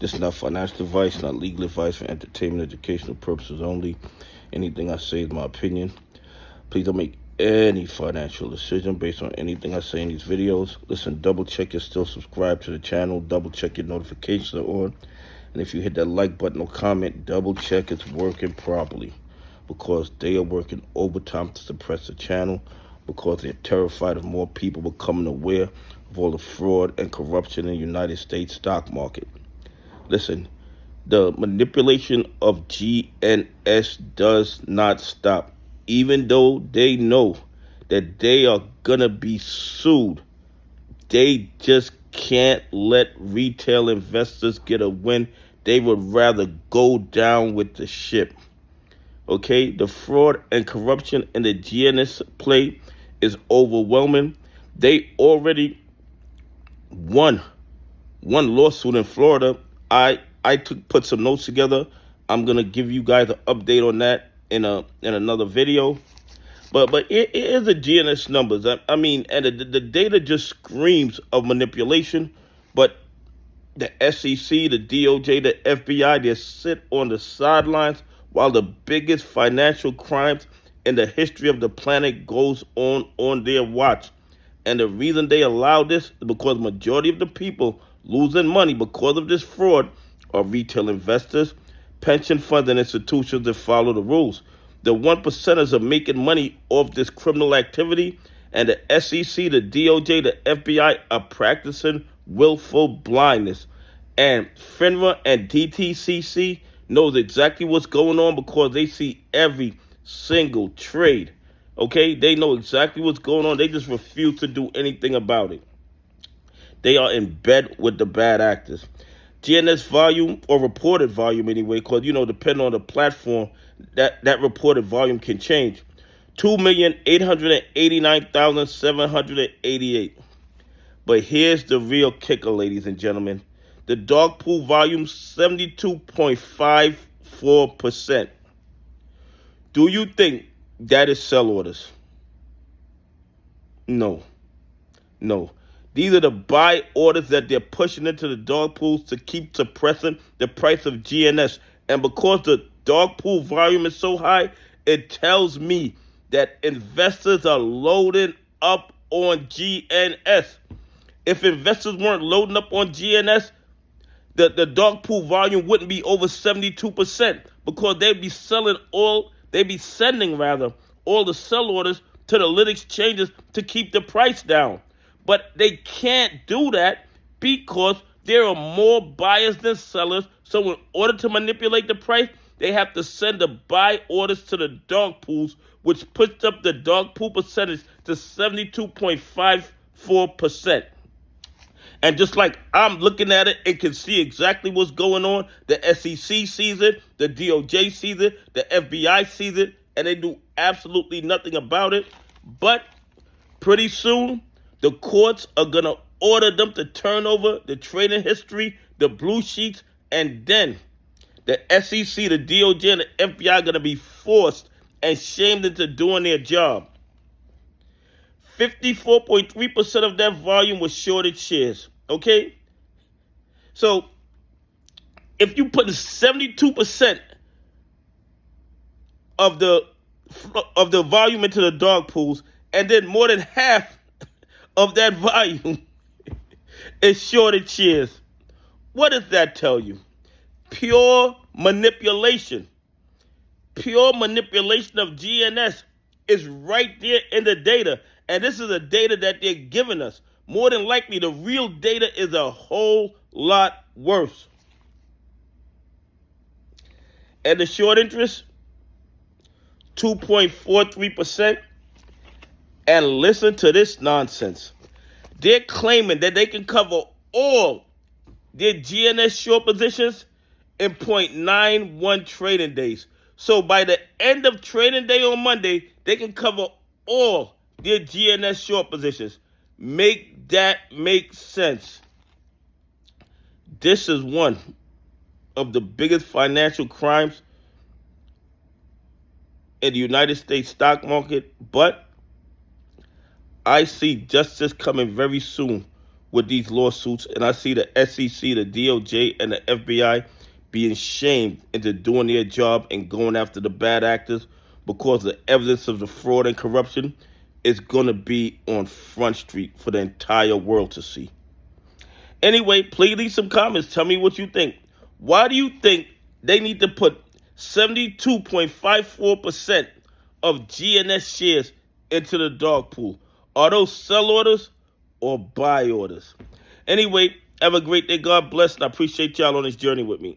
This is not financial advice, not legal advice, for entertainment, educational purposes only. Anything I say is my opinion. Please don't make any financial decision based on anything I say in these videos. Listen, double check you're still subscribed to the channel. Double check your notifications are on. And if you hit that like button or comment, double check it's working properly. Because they are working overtime to suppress the channel. Because they're terrified of more people becoming aware of all the fraud and corruption in the United States stock market. Listen, the manipulation of GNS does not stop. Even though they know that they are going to be sued, they just can't let retail investors get a win. They would rather go down with the ship. Okay, the fraud and corruption in the GNS play is overwhelming. They already won one lawsuit in Florida. I put some notes together. I'm gonna give you guys an update on that in another video. But it is the GNS numbers. I mean, and the data just screams of manipulation. But the SEC, the DOJ, the FBI, they sit on the sidelines while the biggest financial crimes in the history of the planet goes on their watch. And the reason they allow this is because the majority of the people losing money because of this fraud are retail investors, pension funds, and institutions that follow the rules. The 1%ers are making money off this criminal activity, and the SEC, the DOJ, the FBI are practicing willful blindness. And FINRA and DTCC knows exactly what's going on because they see every single trade. Okay, they know exactly what's going on. They just refuse to do anything about it. They are in bed with the bad actors. GNS volume, or reported volume anyway, because, depending on the platform, that reported volume can change. 2,889,788. But here's the real kicker, ladies and gentlemen. The dog pool volume, 72.54%. Do you think that is sell orders? No. These are the buy orders that they're pushing into the dog pools to keep suppressing the price of GNS. And because the dog pool volume is so high, it tells me that investors are loading up on GNS. If investors weren't loading up on GNS, the dog pool volume wouldn't be over 72% because they'd be sending all the sell orders to the lit exchanges to keep the price down. But they can't do that because there are more buyers than sellers. So in order to manipulate the price, they have to send the buy orders to the dog pools, which puts up the dog pool percentage to 72.54%. And just like I'm looking at it and can see exactly what's going on, the SEC sees it, the DOJ sees it, the FBI sees it, and they do absolutely nothing about it. But pretty soon, the courts are going to order them to turn over the trading history, the blue sheets, and then the SEC, the DOJ, and the FBI are going to be forced and shamed into doing their job. 54.3% of that volume was shorted shares. Okay? So, if you put 72% of the volume into the dog pools, and then more than half of that volume is shorted shares, what does that tell you? Pure manipulation. Pure manipulation of GNS is right there in the data. And this is the data that they're giving us. More than likely, the real data is a whole lot worse. And the short interest, 2.43%. And listen to this nonsense. They're claiming that they can cover all their GNS short positions in 0.91 trading days. So by the end of trading day on Monday, they can cover all their GNS short positions. Make that make sense. This is one of the biggest financial crimes in the United States stock market, but I see justice coming very soon with these lawsuits, and I see the SEC, the DOJ, and the FBI being shamed into doing their job and going after the bad actors because the evidence of the fraud and corruption is going to be on Front Street for the entire world to see. Anyway, please leave some comments. Tell me what you think. Why do you think they need to put 72.54% of GNS shares into the dog pool? Are those sell orders or buy orders? Anyway, have a great day. God bless, and I appreciate y'all on this journey with me.